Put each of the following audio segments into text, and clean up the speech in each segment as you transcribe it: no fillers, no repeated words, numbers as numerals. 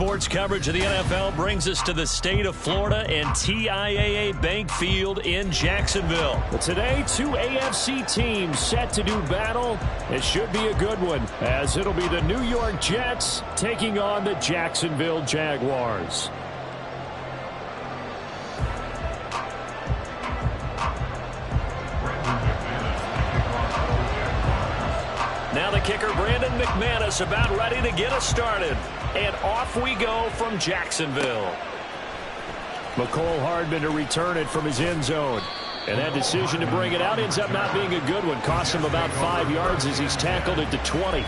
sports coverage of the NFL brings us to the state of Florida and TIAA Bank Field in Jacksonville. Well, today, two AFC teams set to do battle. It should be a good one, as it'll be the New York Jets taking on the Jacksonville Jaguars. Now the kicker, Brandon McManus, about ready to get us started. And off we go from Jacksonville. McCole Hardman to return it from his end zone. And that decision to bring it out ends up not being a good one. Cost him about 5 yards as he's tackled it to 20.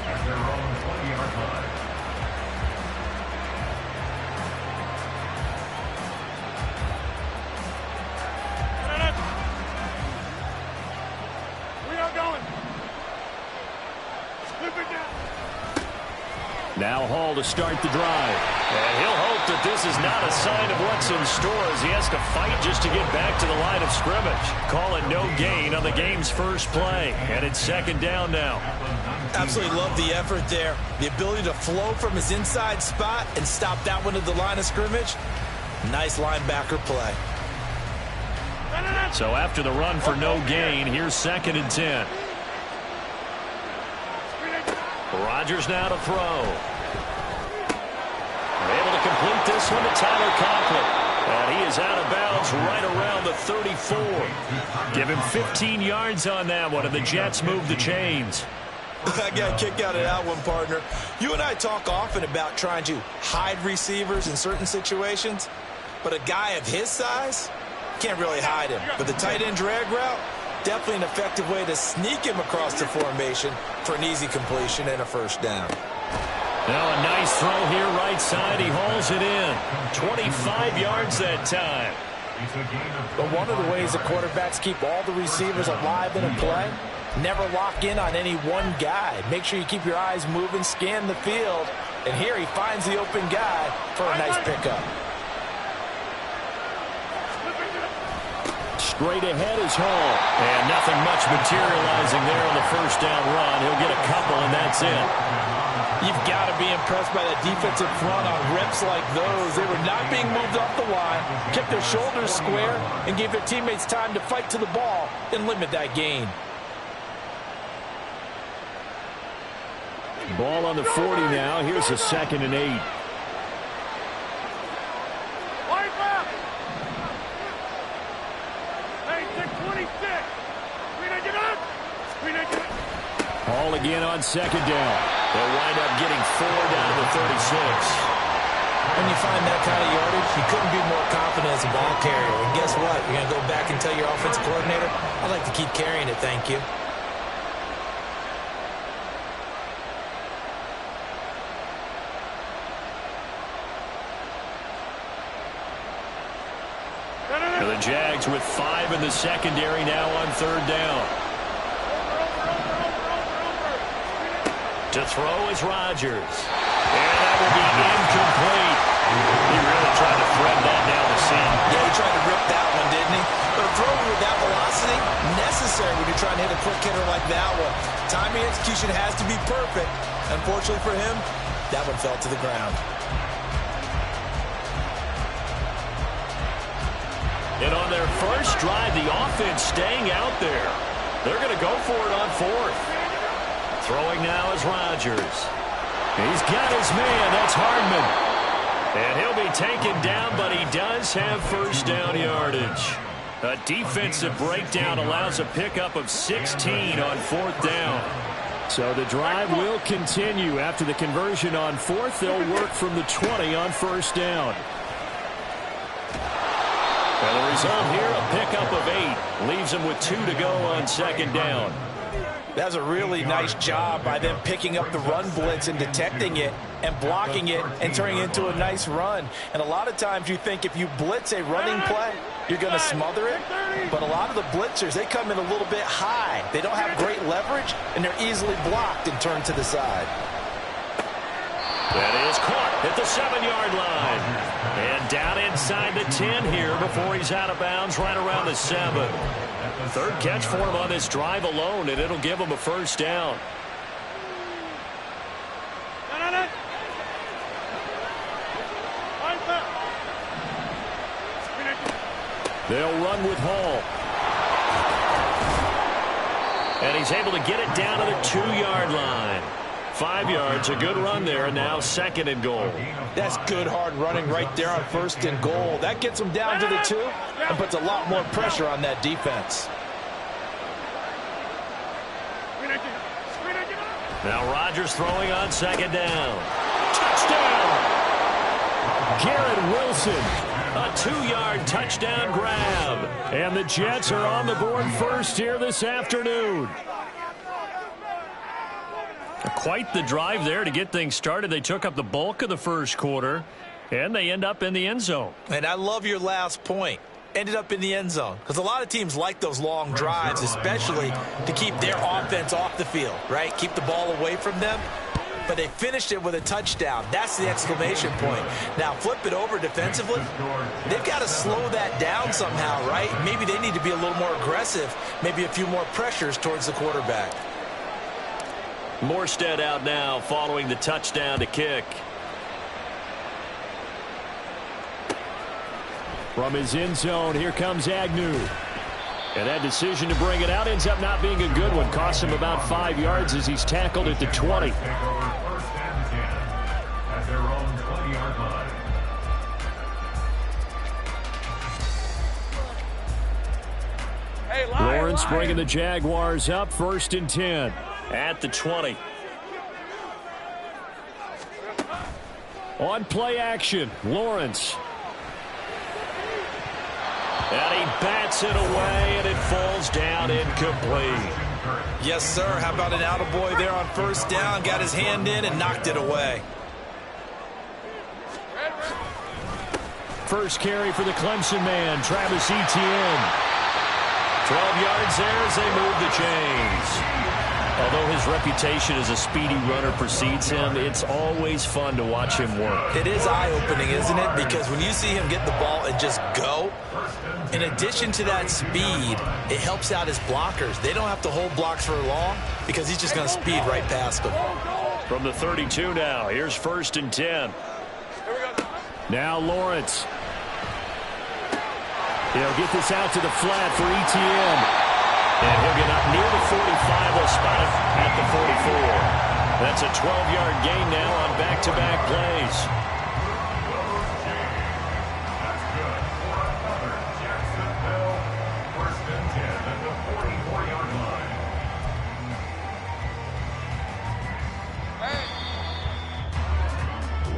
Now Hall to start the drive. And he'll hope that this is not a sign of what's in store as he has to fight just to get back to the line of scrimmage. Call it no gain on the game's first play. And it's second down now. Absolutely love the effort there. The ability to flow from his inside spot and stop that one at the line of scrimmage. Nice linebacker play. So after the run for no gain, here's 2nd and 10. Rodgers now to throw. They're able to complete this one to Tyler Conklin. And he is out of bounds right around the 34. Give him 15 yards on that one, and the Jets move the chains. I got a kick out of that one, partner. You and I talk often about trying to hide receivers in certain situations, but a guy of his size can't really hide him. But the tight end drag route, definitely an effective way to sneak him across the formation for an easy completion and a first down. Now a nice throw here right side. He hauls it in. 25 yards that time. But one of the ways that quarterbacks keep all the receivers alive in a play, never lock in on any one guy. Make sure you keep your eyes moving, scan the field. And here he finds the open guy for a nice pickup. Straight ahead is Hall. And nothing much materializing there on the first down run. He'll get a couple, and that's it. You've got to be impressed by that defensive front on reps like those. They were not being moved off the line, kept their shoulders square, and gave their teammates time to fight to the ball and limit that gain. Ball on the 40 now. Here's a 2nd and 8. Hall again on 2nd down. They'll wind up getting 4 down to the 36. When you find that kind of yardage, you couldn't be more confident as a ball carrier. And guess what? You're going to go back and tell your offensive coordinator, I'd like to keep carrying it, thank you. The Jags with 5 in the secondary now on 3rd down. To throw is Rodgers. And that will be incomplete. He really tried to thread that down the seam. Yeah, he tried to rip that one, didn't he? But a throw with that velocity, necessary when you're trying to hit a quick hitter like that one. Timing and execution has to be perfect. Unfortunately for him, that one fell to the ground. And on their first drive, the offense staying out there. They're going to go for it on 4th. Throwing now is Rodgers. He's got his man. That's Hardman. And he'll be taken down, but he does have first down yardage. A defensive breakdown allows a pickup of 16 on 4th down. So the drive will continue. After the conversion on 4th, they'll work from the 20 on first down. And the result here, a pickup of 8. Leaves them with 2 to go on 2nd down. That's a really nice job by them picking up the run blitz and detecting it and blocking it and turning it into a nice run. And a lot of times you think if you blitz a running play, you're going to smother it. But a lot of the blitzers, they come in a little bit high. They don't have great leverage, and they're easily blocked and turned to the side. That is caught at the 7-yard line. And down inside the 10 here before he's out of bounds right around the 7. 3rd catch for him on this drive alone, and it'll give him a first down. They'll run with Hall. And he's able to get it down to the 2-yard line. 5 yards, a good run there, and now 2nd and goal. That's good hard running right there on 1st and goal. That gets them down to the 2 and puts a lot more pressure on that defense. Now Rodgers throwing on 2nd down. Touchdown! Garrett Wilson, a 2-yard touchdown grab. And the Jets are on the board first here this afternoon. Quite the drive there to get things started. They took up the bulk of the first quarter, and they end up in the end zone. And I love your last point. Ended up in the end zone. Because a lot of teams like those long drives, especially to keep their offense off the field, right? Keep the ball away from them. But they finished it with a touchdown. That's the exclamation point. Now, flip it over defensively. They've got to slow that down somehow, right? Maybe they need to be a little more aggressive. Maybe a few more pressures towards the quarterback. Morstead out now following the touchdown to kick. From his end zone, here comes Agnew. And that decision to bring it out ends up not being a good one. Costs him about 5 yards as he's tackled at the 20. Lawrence bringing the Jaguars up 1st and 10 at the 20. On play action, Lawrence. And he bats it away, and it falls down incomplete. Yes, sir. How about an attaboy there on 1st down? Got his hand in and knocked it away. First carry for the Clemson man, Travis Etienne. 12 yards there as they move the chains. Although his reputation as a speedy runner precedes him, it's always fun to watch him work. It is eye-opening, isn't it? Because when you see him get the ball and just go, in addition to that speed, it helps out his blockers. They don't have to hold blocks for long because he's just going to speed right past them. From the 32 now, here's 1st and 10. Now Lawrence. He'll get this out to the flat for Etienne. And he'll get up near the 45. They'll spot him at the 44. That's a 12-yard gain now on back-to-back plays.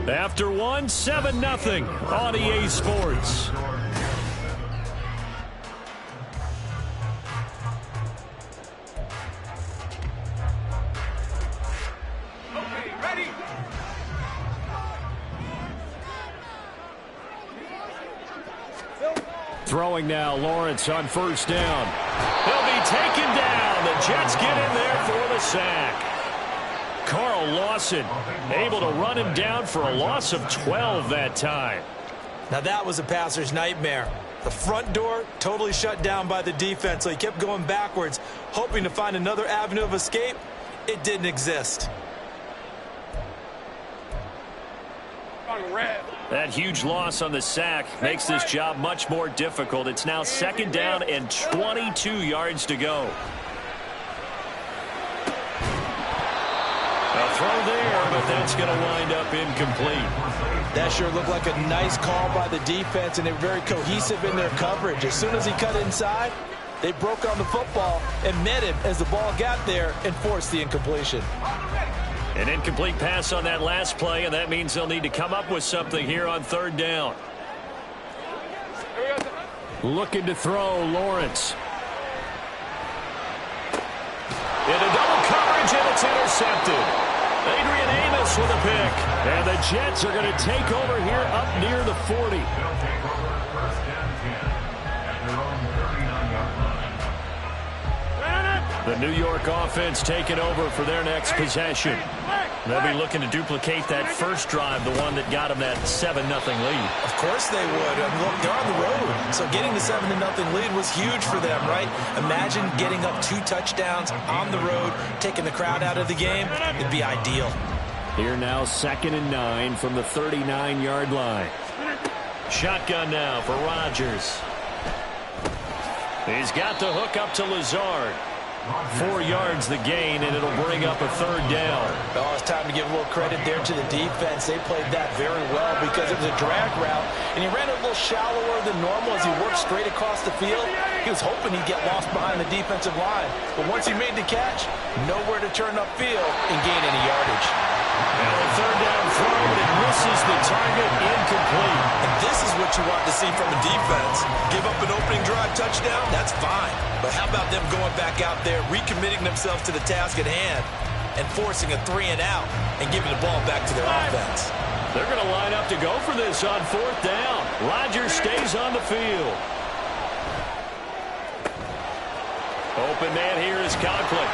After one, 7-0 on EA Sports. Throwing now, Lawrence on 1st down. He'll be taken down. The Jets get in there for the sack. Carl Lawson able to run him down for a loss of 12 that time. Now that was a passer's nightmare. The front door totally shut down by the defense, so he kept going backwards, hoping to find another avenue of escape. It didn't exist. That huge loss on the sack makes this job much more difficult. It's now 2nd down and 22 yards to go. A throw there, but that's going to wind up incomplete. That sure looked like a nice call by the defense, and they were very cohesive in their coverage. As soon as he cut inside, they broke on the football and met him as the ball got there and forced the incompletion. An incomplete pass on that last play, and that means they'll need to come up with something here on 3rd down. Looking to throw, Lawrence. Into double coverage, and it's intercepted. Adrian Amos with a pick. And the Jets are going to take over here up near the 40. The New York offense taking over for their next possession. They'll be looking to duplicate that first drive, the one that got them that 7-0 lead. Of course they would. I mean, look, they're on the road. So getting the 7-0 lead was huge for them, right? Imagine getting up 2 touchdowns on the road, taking the crowd out of the game. It'd be ideal. Here now, 2nd and 9 from the 39-yard line. Shotgun now for Rodgers. He's got the hook up to Lazard. 4 yards the gain, and it'll bring up a 3rd down. Oh, it's time to give a little credit there to the defense. They played that very well because it was a drag route, and he ran a little shallower than normal as he worked straight across the field. He was hoping he'd get lost behind the defensive line, but once he made the catch, nowhere to turn upfield and gain any yardage. And a 3rd down throw, and it misses the target, incomplete. And this is what you want to see from a defense. Give up an opening drive touchdown, that's fine. But how about them going back out there, recommitting themselves to the task at hand, and forcing a 3-and-out and giving the ball back to their offense? They're going to line up to go for this on 4th down. Rodgers stays on the field. Open man here is Conklin.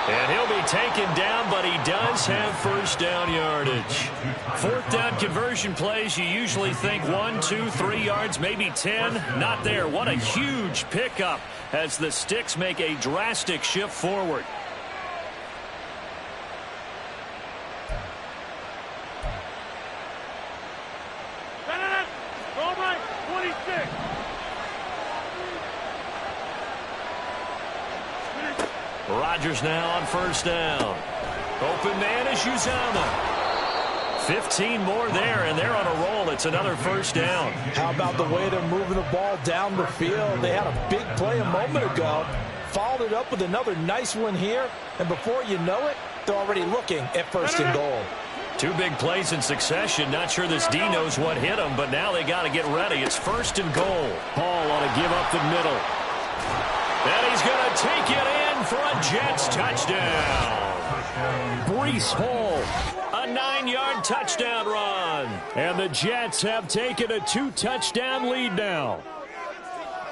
And he'll be taken down, but he does have 1st down yardage. 4th down conversion plays, you usually think 1, 2, 3 yards, maybe 10. Not there. What a huge pickup as the Sticks make a drastic shift forward. All right, 26. Rodgers now on 1st down. Open man is Uzomah. 15 more there, and they're on a roll. It's another 1st down. How about the way they're moving the ball down the field? They had a big play a moment ago, followed it up with another nice one here, and before you know it, they're already looking at 1st and goal. 2 big plays in succession. Not sure this D knows what hit him, but now they got to get ready. It's 1st and goal. Hall ought to give up the middle. And he's going to take it in for a Jets touchdown. Breece Hall, a 9-yard touchdown run. And the Jets have taken a 2-touchdown lead now.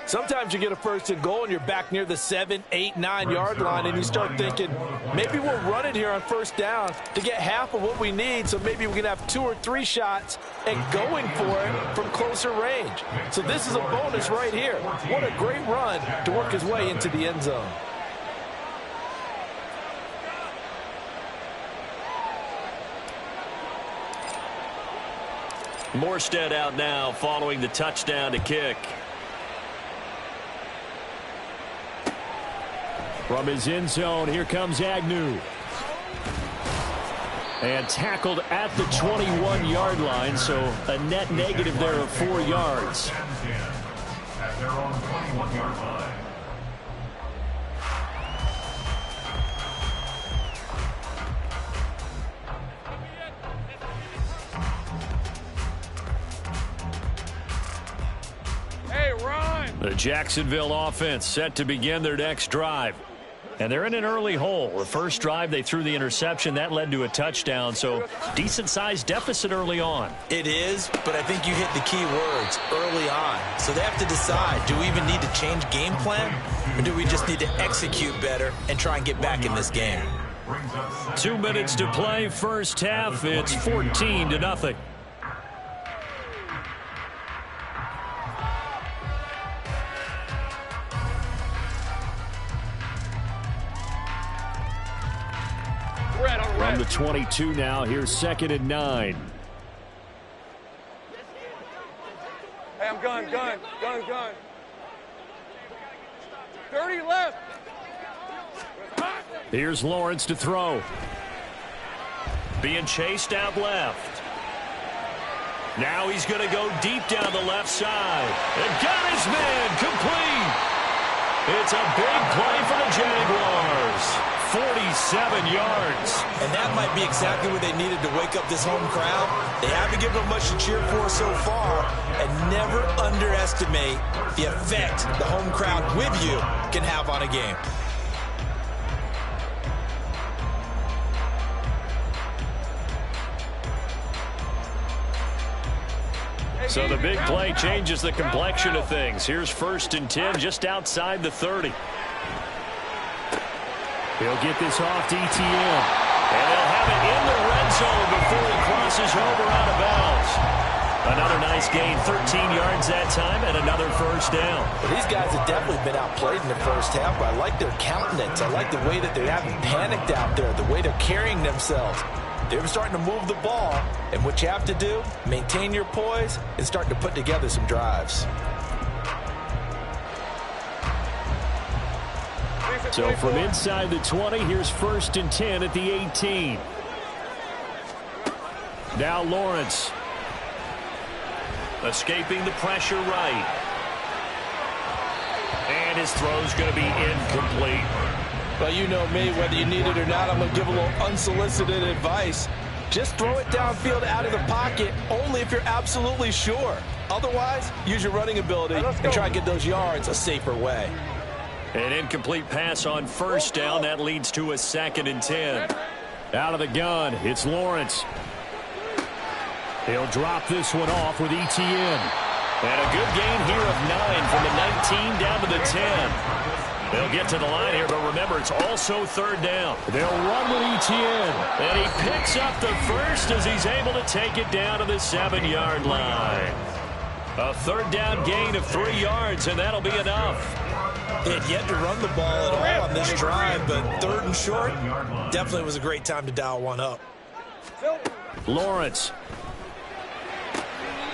Sometimes you get a 1st and goal and you're back near the 7, 8, 9-yard line, and you start thinking, maybe we'll run it here on 1st down to get half of what we need, so maybe we can have 2 or 3 shots and going for it from closer range. So this is a bonus right here. What a great run to work his way into the end zone. Morstead out now following the touchdown to kick. From his end zone, here comes Agnew. And tackled at the 21-yard line, so a net negative there of 4 yards. At their own 21-yard line. Hey, Ron! The Jacksonville offense set to begin their next drive. And they're in an early hole. The first drive, they threw the interception. That led to a touchdown, so decent-sized deficit early on. It is, but I think you hit the key words, early on. So they have to decide, do we even need to change game plan, or do we just need to execute better and try and get back in this game? 2 minutes to play, first half. It's 14-0. From the 22 now, here's 2nd and 9. Hey, I'm gun. 30 left. Here's Lawrence to throw. Being chased out left. Now he's going to go deep down the left side. And got his man complete. It's a big play for the Jaguars. 47 yards. And that might be exactly what they needed to wake up this home crowd. They haven't given them much to cheer for so far, and never underestimate the effect the home crowd with you can have on a game. So the big play changes the complexion of things. Here's 1st and 10 just outside the 30. He'll get this off to ETN. And they'll have it in the red zone before he crosses over out of bounds. Another nice gain, 13 yards that time, and another 1st down. Well, these guys have definitely been outplayed in the first half, but I like their countenance. I like the way that they haven't panicked out there, the way they're carrying themselves. They're starting to move the ball, and what you have to do, maintain your poise and start to put together some drives. So from inside the 20, here's 1st and 10 at the 18. Now Lawrence. Escaping the pressure right. And his throw's going to be incomplete. Well, you know me, whether you need it or not, I'm going to give a little unsolicited advice. Just throw it downfield out of the pocket only if you're absolutely sure. Otherwise, use your running ability and try and get those yards a safer way. An incomplete pass on 1st down. That leads to a 2nd and 10. Out of the gun, it's Lawrence. He'll drop this one off with Etienne. And a good gain here of 9 from the 19 down to the 10. They'll get to the line here, but remember, it's also 3rd down. They'll run with Etienne. And he picks up the first as he's able to take it down to the 7-yard line. A 3rd down gain of 3 yards, and that'll be enough. He had yet to run the ball at all on this drive, but 3rd and short definitely was a great time to dial one up. Lawrence.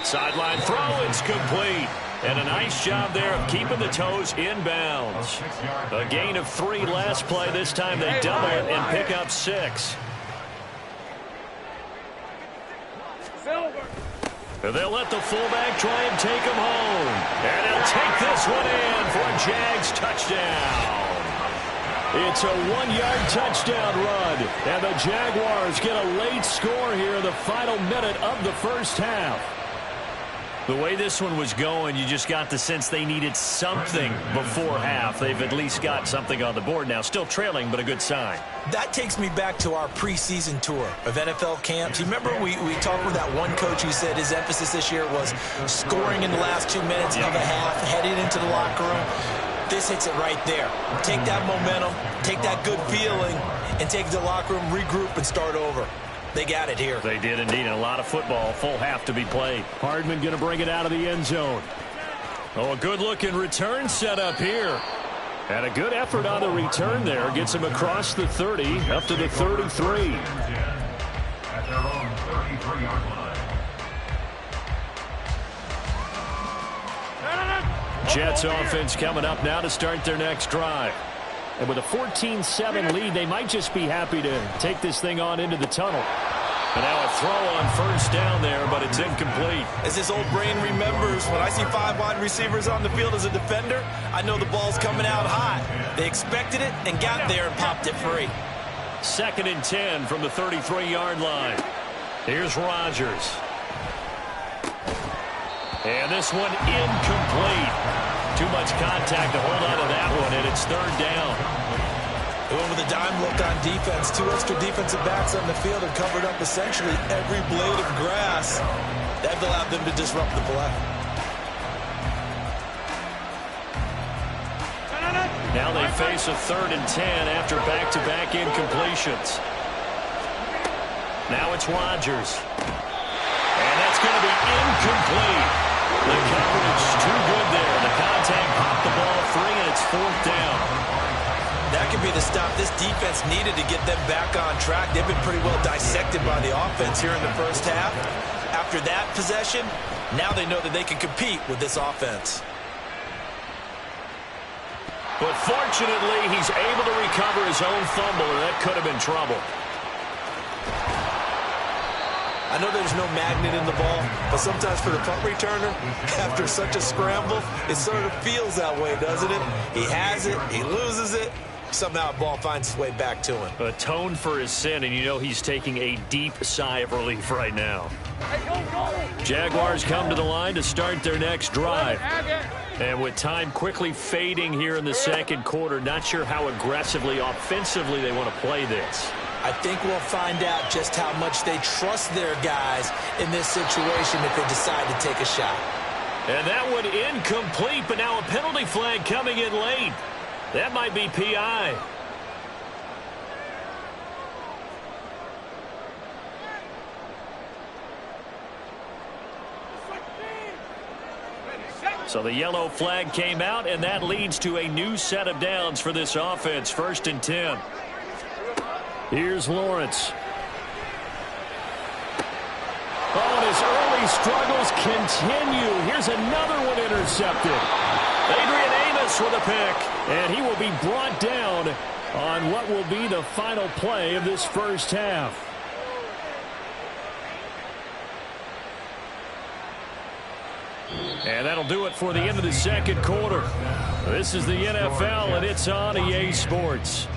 Sideline throw, it's complete. And a nice job there of keeping the toes inbounds. A gain of 3 last play. This time they double it and pick up 6. They'll let the fullback try and take him home. And he'll take this one in for a Jags touchdown. It's a 1-yard touchdown run. And the Jaguars get a late score here in the final minute of the first half. The way this one was going, you just got the sense they needed something before half. They've at least got something on the board now. Still trailing, but a good sign. That takes me back to our preseason tour of NFL camps. You remember we talked with that one coach who said his emphasis this year was scoring in the last 2 minutes of a half, heading into the locker room. This hits it right there. Take that momentum, take that good feeling, and take it to the locker room, regroup, and start over. They got it here. They did indeed. A lot of football, full half to be played. Hardman going to bring it out of the end zone. Oh, a good-looking return set up here. And a good effort on the return there. Gets him across the 30, up to the 33. At their own 33-yard line. Jets offense coming up now to start their next drive. And with a 14-7 lead, they might just be happy to take this thing on into the tunnel. And now a throw on 1st down there, but it's incomplete. As his old brain remembers, when I see 5 wide receivers on the field as a defender, I know the ball's coming out hot. They expected it and got there and popped it free. 2nd and 10 from the 33-yard line. Here's Rodgers. And this one incomplete. Too much contact to hold on to that one, and it's 3rd down. They went with a dime look on defense. 2 extra defensive backs on the field and covered up essentially every blade of grass. That allowed them to disrupt the play. Now they face a 3rd and 10 after back-to-back incompletions. Now it's Rodgers. And that's going to be incomplete. The coverage too good there. The contact popped the ball free, and it's 4th down. That could be the stop this defense needed to get them back on track. They've been pretty well dissected by the offense here in the first half. After that possession, now they know that they can compete with this offense. But fortunately, he's able to recover his own fumble, or that could have been trouble. I know there's no magnet in the ball, but sometimes for the punt returner, after such a scramble, it sort of feels that way, doesn't it? He has it, he loses it, somehow the ball finds its way back to him. Atoned for his sin, and you know he's taking a deep sigh of relief right now. Jaguars come to the line to start their next drive. And with time quickly fading here in the 2nd quarter, not sure how aggressively, offensively they want to play this. I think we'll find out just how much they trust their guys in this situation if they decide to take a shot. And that one incomplete, but now a penalty flag coming in late. That might be PI. So the yellow flag came out, and that leads to a new set of downs for this offense. 1st and 10. Here's Lawrence. Oh, and his early struggles continue. Here's another one intercepted. Adrian Amos with a pick, and he will be brought down on what will be the final play of this first half. And that'll do it for the end of the second quarter. This is the NFL, and it's on EA Sports.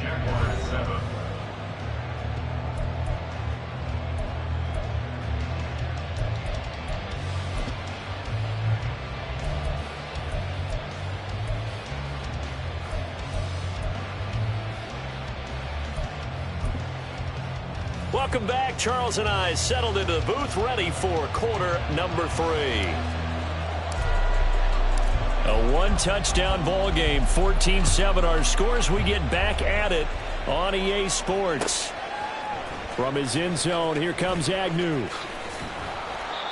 Welcome back. Charles and I settled into the booth, ready for quarter number 3. A one-touchdown ball game, 14-7 our scores. We get back at it on EA Sports. From his end zone, here comes Agnew.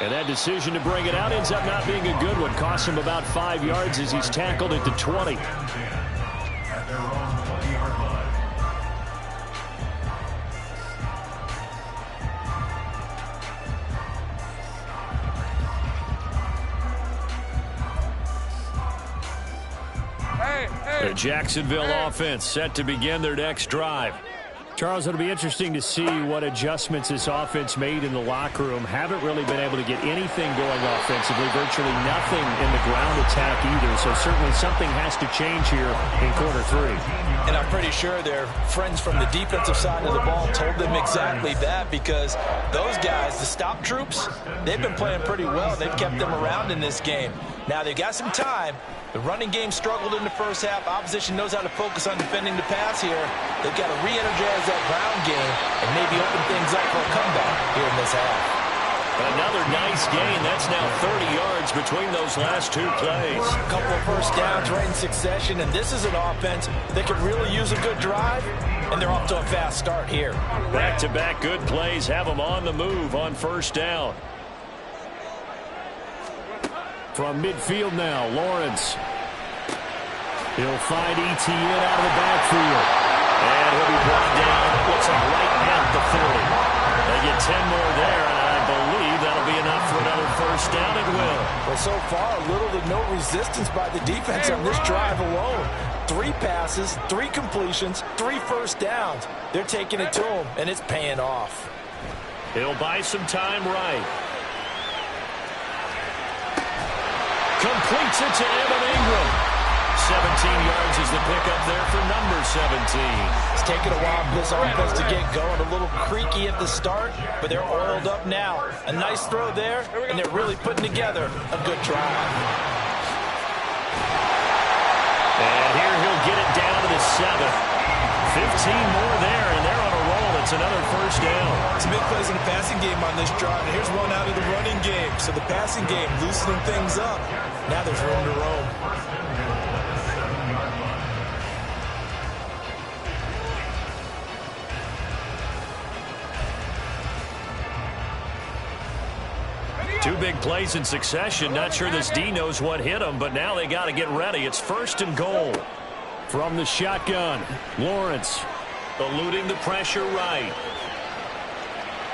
And that decision to bring it out ends up not being a good one. Costs him about 5 yards as he's tackled at the 20. At their own 20-yard line. The Jacksonville offense set to begin their next drive. Charles, it'll be interesting to see what adjustments this offense made in the locker room. Haven't really been able to get anything going offensively, virtually nothing in the ground attack either. So certainly something has to change here in quarter 3. And I'm pretty sure their friends from the defensive side of the ball told them exactly that, because those guys, the stop troops, they've been playing pretty well. They've kept them around in this game. Now they've got some time. The running game struggled in the first half. Opposition knows how to focus on defending the pass here. They've got to re-energize that ground game and maybe open things up for a comeback here in this half. Another nice gain. That's now 30 yards between those last 2 plays. A couple of first downs right in succession, and this is an offense that could really use a good drive, and they're off to a fast start here. Back-to-back good plays have them on the move on first down. From midfield now, Lawrence. He'll find Etienne out of the backfield. And he'll be brought down, looks like right at the 40. They get 10 more there, and I believe that'll be enough for another first down. It will. Well, so far, little to no resistance by the defense on this drive alone. 3 passes, 3 completions, 3 first downs. They're taking it to him, and it's paying off. He'll buy some time right. Completes it to Evan Ingram. 17 yards is the pickup there for number 17. It's taken a while for this offense to get going. A little creaky at the start, but they're oiled up now. A nice throw there, and they're really putting together a good drive. And here he'll get it down to the 7. 15 more there, and they're on a roll. It's another first down. Some big plays in the passing game on this drive. And here's one out of the running game. So the passing game loosening things up. Now there's room to roam. Two big plays in succession. Not sure this D knows what hit him, but now they got to get ready. It's first and goal. From the shotgun, Lawrence eluding the pressure right.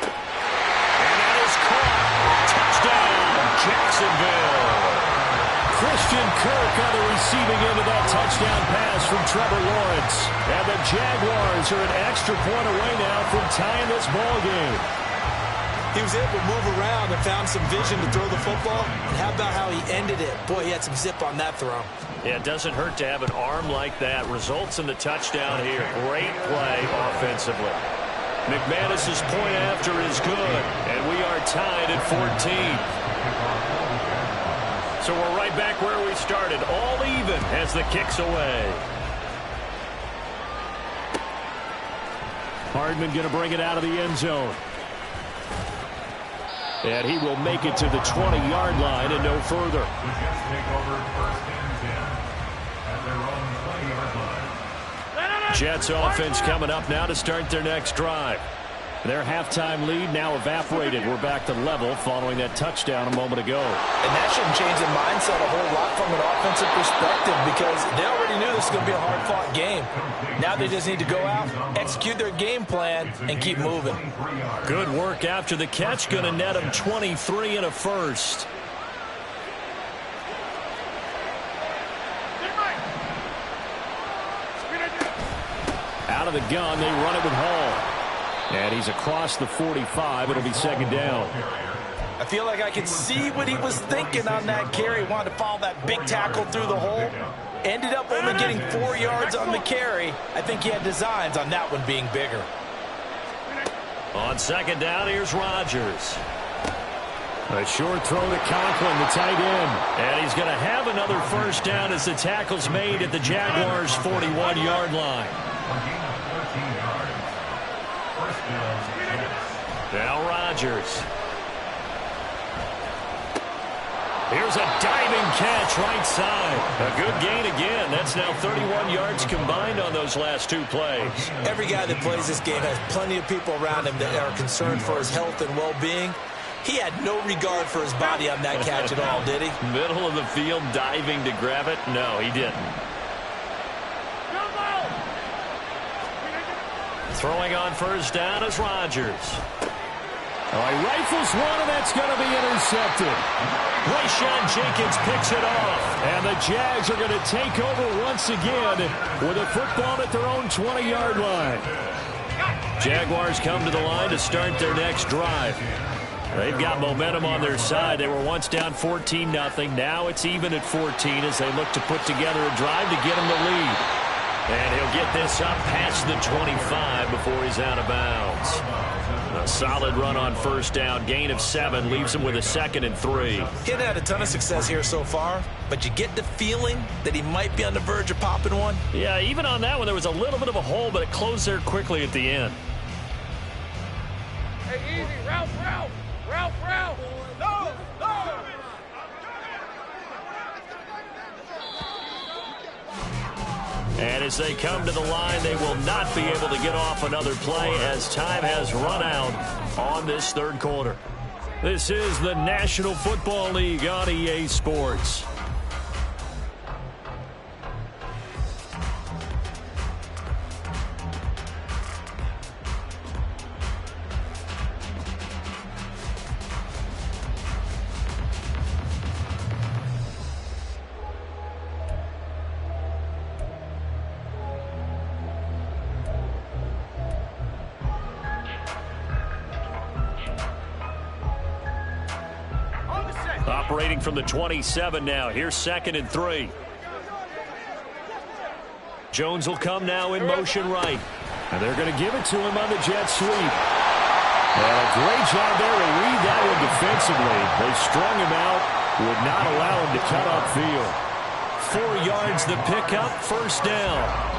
And that is caught. Touchdown, Jacksonville. Christian Kirk on the receiving end of that touchdown pass from Trevor Lawrence. And the Jaguars are an extra point away now from tying this ball game. He was able to move around and found some vision to throw the football. And how about how he ended it? Boy, he had some zip on that throw. Yeah, it doesn't hurt to have an arm like that. Results in the touchdown here. Great play offensively. McManus's point after is good, and we are tied at 14. So we're right back where we started, all even as the kick's away. Hardman going to bring it out of the end zone. And he will make it to the 20-yard line and no further. The Jets take over first and 10 at their own 20-yard line. Jets offense coming up now to start their next drive. Their halftime lead now evaporated. We're back to level following that touchdown a moment ago. And that shouldn't change the mindset a whole lot from an offensive perspective, because they already knew this was going to be a hard-fought game. Now they just need to go out, execute their game plan, and keep moving. Good work after the catch. Going to net them 23 and a first. Out of the gun, they run it with Hall. And he's across the 45. It'll be second down. I feel like I can see what he was thinking on that carry. Wanted to follow that big tackle through the hole. Ended up only getting 4 yards on the carry. I think he had designs on that one being bigger. On second down, here's Rodgers. A short throw to Conklin, the tight end. And he's going to have another first down as the tackle's made at the Jaguars' 41-yard line. Now Rodgers. Here's a diving catch right side. A good gain again. That's now 31 yards combined on those last 2 plays. Every guy that plays this game has plenty of people around him that are concerned for his health and well-being. He had no regard for his body on that catch at all, did he? Middle of the field, diving to grab it? No, he didn't. Throwing on first down is Rodgers. He rifles one, and that's going to be intercepted. Rayshawn Jenkins picks it off. And the Jags are going to take over once again with a football at their own 20-yard line. Jaguars come to the line to start their next drive. They've got momentum on their side. They were once down 14-0. Now it's even at 14 as they look to put together a drive to get them the lead. And he'll get this up past the 25 before he's out of bounds. A solid run on first down. Gain of 7 leaves him with a 2nd and 3. He hasn't had a ton of success here so far, but you get the feeling that he might be on the verge of popping one. Yeah, even on that one, there was a little bit of a hole, but it closed there quickly at the end. Hey, easy. Route. No. And as they come to the line, they will not be able to get off another play as time has run out on this third quarter. This is the National Football League on EA Sports. Operating from the 27 now. Here's 2nd and 3. Jones will come now in motion right. And they're going to give it to him on the jet sweep. And a great job there to read that one defensively. They strung him out, would not allow him to cut upfield. 4 yards the pickup, first down.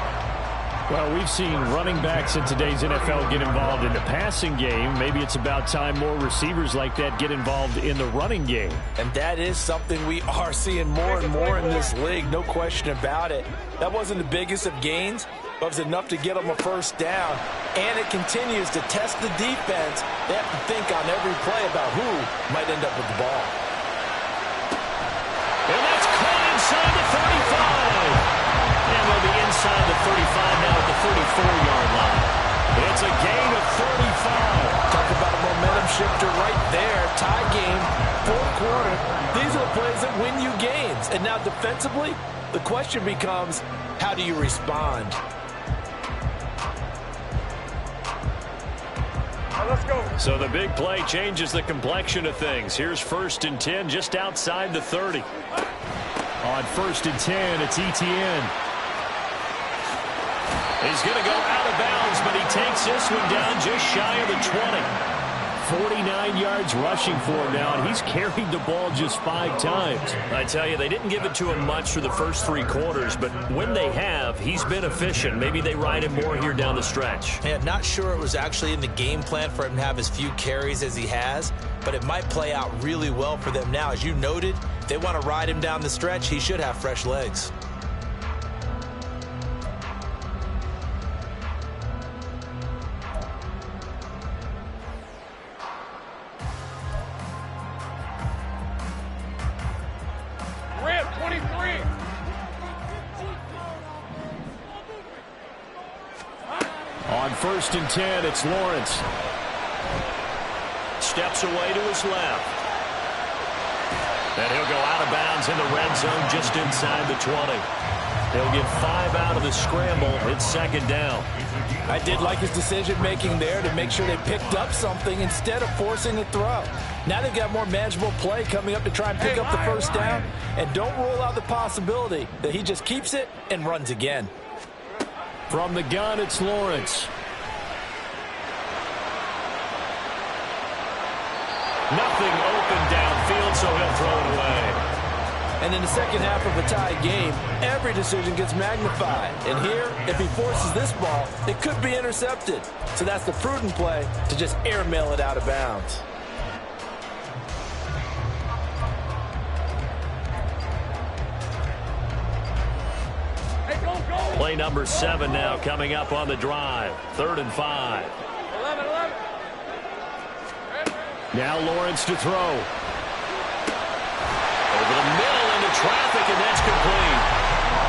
Well, we've seen running backs in today's NFL get involved in the passing game. Maybe it's about time more receivers like that get involved in the running game. And that is something we are seeing more and more in this league, no question about it. That wasn't the biggest of gains, but it was enough to get them a first down. And it continues to test the defense. They have to think on every play about who might end up with the ball. And that's caught inside the 35. And they'll be inside the 35 now at the 34-yard line. It's a gain of 35. Talk about a momentum shifter right there. Tie game, fourth quarter. These are the plays that win you games. And now defensively, the question becomes, how do you respond? Let's go. So the big play changes the complexion of things. Here's 1st and 10 just outside the 30. On 1st and 10, it's Etienne. He's going to go out of bounds, but he takes this one down just shy of the 20. 49 yards rushing for him now, and he's carried the ball just 5 times. I tell you, they didn't give it to him much for the first 3 quarters, but when they have, he's been efficient. Maybe they ride him more here down the stretch. Yeah, not sure it was actually in the game plan for him to have as few carries as he has, but it might play out really well for them now. As you noted, if they want to ride him down the stretch, he should have fresh legs. Red 23. On 1st and 10, it's Lawrence. Steps away to his left. And he'll go out of bounds in the red zone just inside the 20. He'll get 5 out of the scramble. It's second down. I did like his decision-making there to make sure they picked up something instead of forcing a throw. Now they've got more manageable play coming up to try and pick up the first down. And don't rule out the possibility that he just keeps it and runs again. From the gun, it's Lawrence. Nothing open downfield, so he'll throw it away. And in the second half of a tie game, every decision gets magnified. And here, if he forces this ball, it could be intercepted. So that's the prudent play to just airmail it out of bounds. Play number 7 now coming up on the drive. 3rd and 5. 11. Now Lawrence to throw. Over the middle into traffic, and that's complete.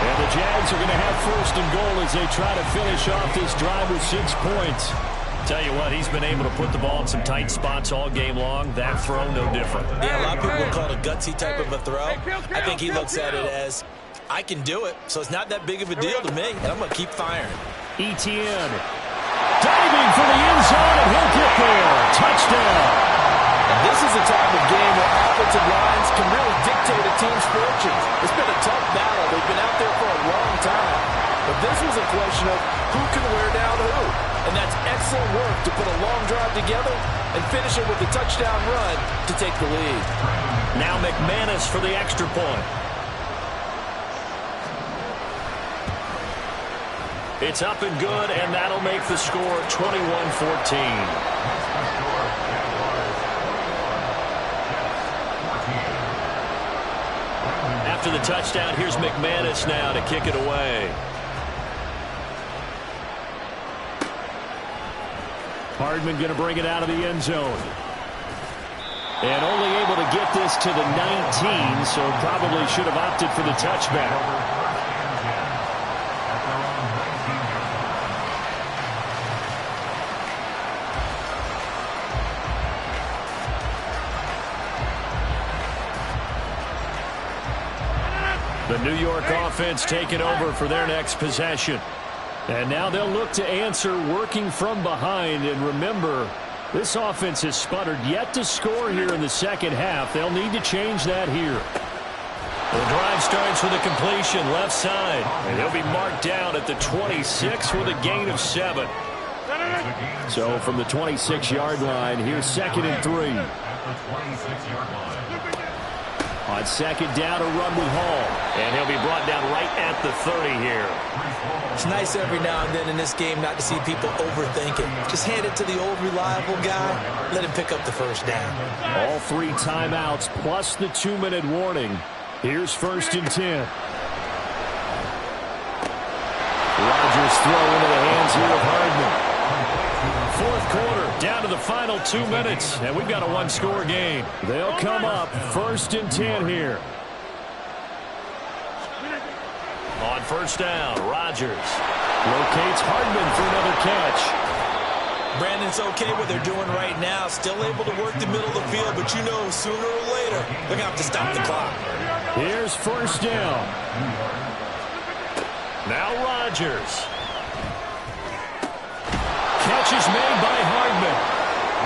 And the Jags are going to have 1st and goal as they try to finish off this drive with 6 points. Tell you what, he's been able to put the ball in some tight spots all game long. That throw, no different. Yeah, a lot of people call it a gutsy type of a throw. I think he looks at it as, I can do it, so it's not that big of a deal to me, and I'm going to keep firing. Etienne diving for the end zone, and he'll get there. Touchdown. And this is a time of game where offensive lines can really dictate a team's fortunes. It's been a tough battle. They've been out there for a long time. But this was a question of who can wear down who. And that's excellent work to put a long drive together and finish it with a touchdown run to take the lead. Now McManus for the extra point. It's up and good, and that'll make the score 21-14. After the touchdown, here's McManus now to kick it away. Hardman going to bring it out of the end zone. And only able to get this to the 19, so probably should have opted for the touchback. The New York offense taking over for their next possession. And now they'll look to answer working from behind. And remember, this offense has sputtered yet to score here in the second half. They'll need to change that here. The drive starts with a completion left side. And he'll be marked down at the 26 with a gain of 7. So from the 26-yard line, here's 2nd and 3. On second down, a run with Hall. And he'll be brought down right at the 30 here. It's nice every now and then in this game not to see people overthink it. Just hand it to the old reliable guy. Let him pick up the first down. All 3 timeouts plus the 2-minute warning. Here's 1st and 10. Rodgers throw into the hands here of Hardman. 4th quarter, down to the final 2 minutes, and we've got a 1-score game. They'll come up 1st and 10 here. On 1st down, Rodgers locates Hardman for another catch. Brandon's okay what they're doing right now. Still able to work the middle of the field, but you know sooner or later they're going to have to stop the clock. Here's 1st down. Now Rodgers. Catch is made by Hardman.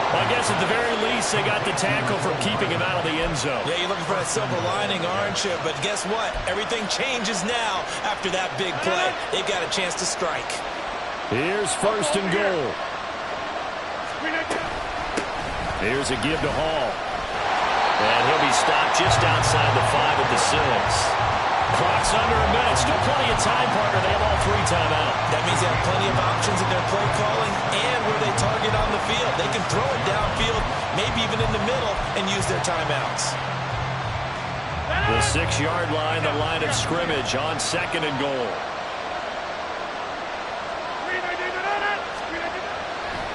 Well, I guess at the very least they got the tackle from keeping him out of the end zone. Yeah, you're looking for that silver lining, aren't you? But guess what? Everything changes now after that big play. They've got a chance to strike. Here's 1st and goal. Here's a give to Hall. And he'll be stopped just outside the 5 at the 6. Clock's under a minute. Still plenty of time, partner. They have all 3 timeouts. That means they have plenty of options in their play calling and where they target on the field. They can throw it downfield, maybe even in the middle, and use their timeouts. The 6-yard line, the line of scrimmage on 2nd and goal.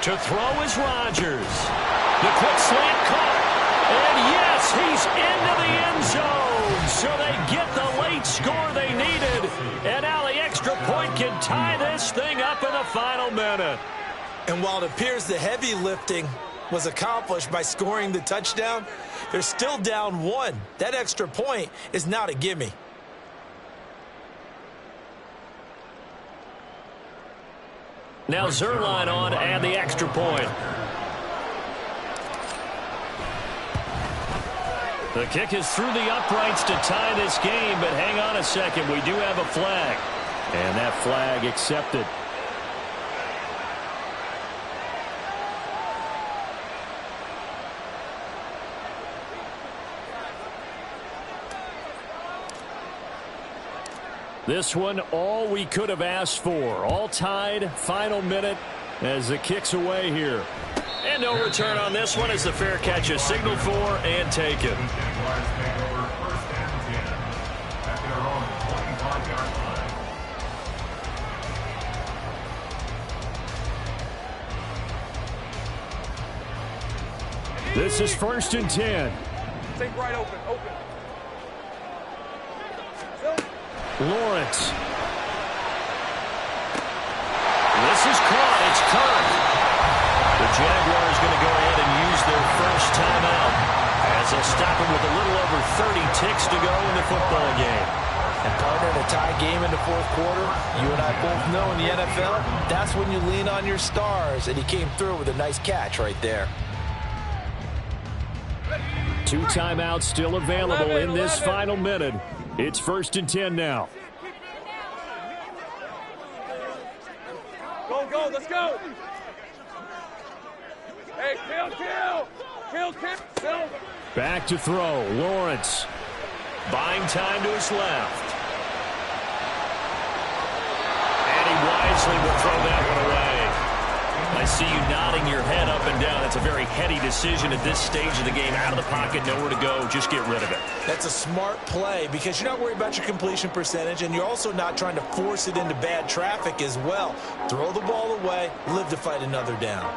To throw is Rodgers. The quick slant caught. And yes, he's into the end zone. So they get the late score they needed. And now the extra point can tie this thing up in the final minute. And while it appears the heavy lifting was accomplished by scoring the touchdown, they're still down 1. That extra point is not a gimme. Now Zuerlein on and the extra point. The kick is through the uprights to tie this game, but hang on a second. We do have a flag. And that flag accepted. This one, all we could have asked for. All tied, final minute as the kick's away here. And no return on this one as the fair catch is signaled for and taken. Jaguars take over first and 10 at their own 25-yard line. This is first and 10. Take right open. Lawrence. This is caught. It's Kirk. The Jaguars going to go ahead and use their first timeout as they'll stop him with a little over 30 ticks to go in the football game. And partner, in a tie game in the fourth quarter, you and I both know in the NFL, that's when you lean on your stars, and he came through with a nice catch right there. 2 timeouts still available in this final minute. It's first and 10 now. Go, let's go. Hey, kill. Back to throw, Lawrence. Buying time to his left. And he wisely will throw that one away. I see you nodding your head up and down. That's a very heady decision at this stage of the game. Out of the pocket, nowhere to go. Just get rid of it. That's a smart play because you're not worried about your completion percentage, and you're also not trying to force it into bad traffic as well. Throw the ball away, live to fight another down.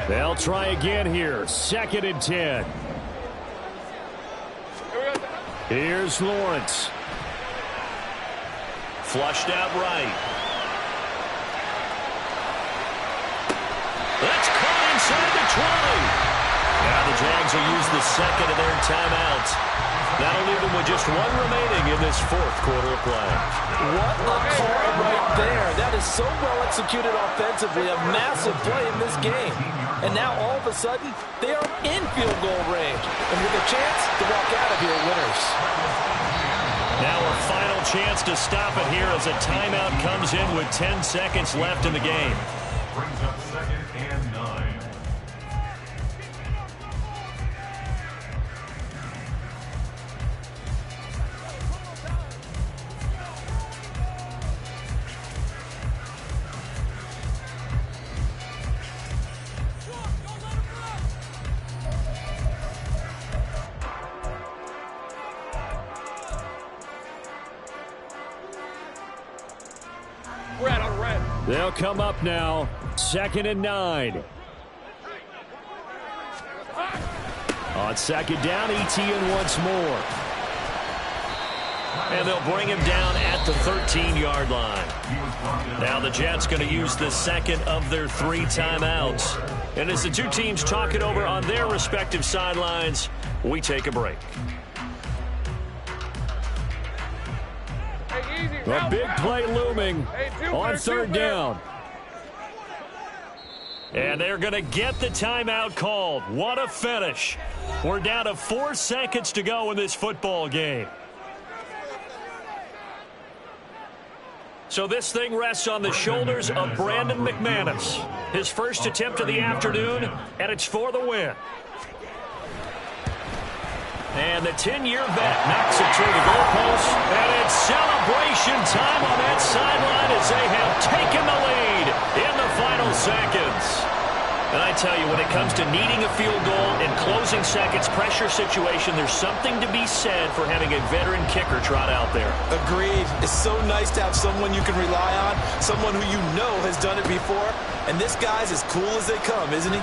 They'll try again here. Second and 10. Here's Lawrence. Flushed out right. That's caught inside the 20. Now the Jags will use the second of their timeouts. That'll leave them with just one remaining in this fourth quarter of play. What a call right there. That is so well executed offensively. A massive play in this game. And now all of a sudden, they are in field goal range. And with a chance to walk out of here winners. Now a final chance to stop it here as a timeout comes in with 10 seconds left in the game. Brings up second and 9. They'll come up now. Second and 9. On second down, Etienne once more. And they'll bring him down at the 13-yard line. Now the Jets going to use the second of their 3 timeouts. And as the two teams talk it over on their respective sidelines, we take a break. A big play looming on third down. And they're going to get the timeout called. What a finish. We're down to 4 seconds to go in this football game. So this thing rests on the shoulders of Brandon McManus. His first attempt of the afternoon, and it's for the win. And the 10-year vet knocks it through the goalpost. And it's celebration time on that sideline as they have taken the lead in the final seconds. And I tell you, when it comes to needing a field goal in closing seconds, pressure situation, there's something to be said for having a veteran kicker trot out there. Agreed. It's so nice to have someone you can rely on, someone who you know has done it before. And this guy's as cool as they come, isn't he?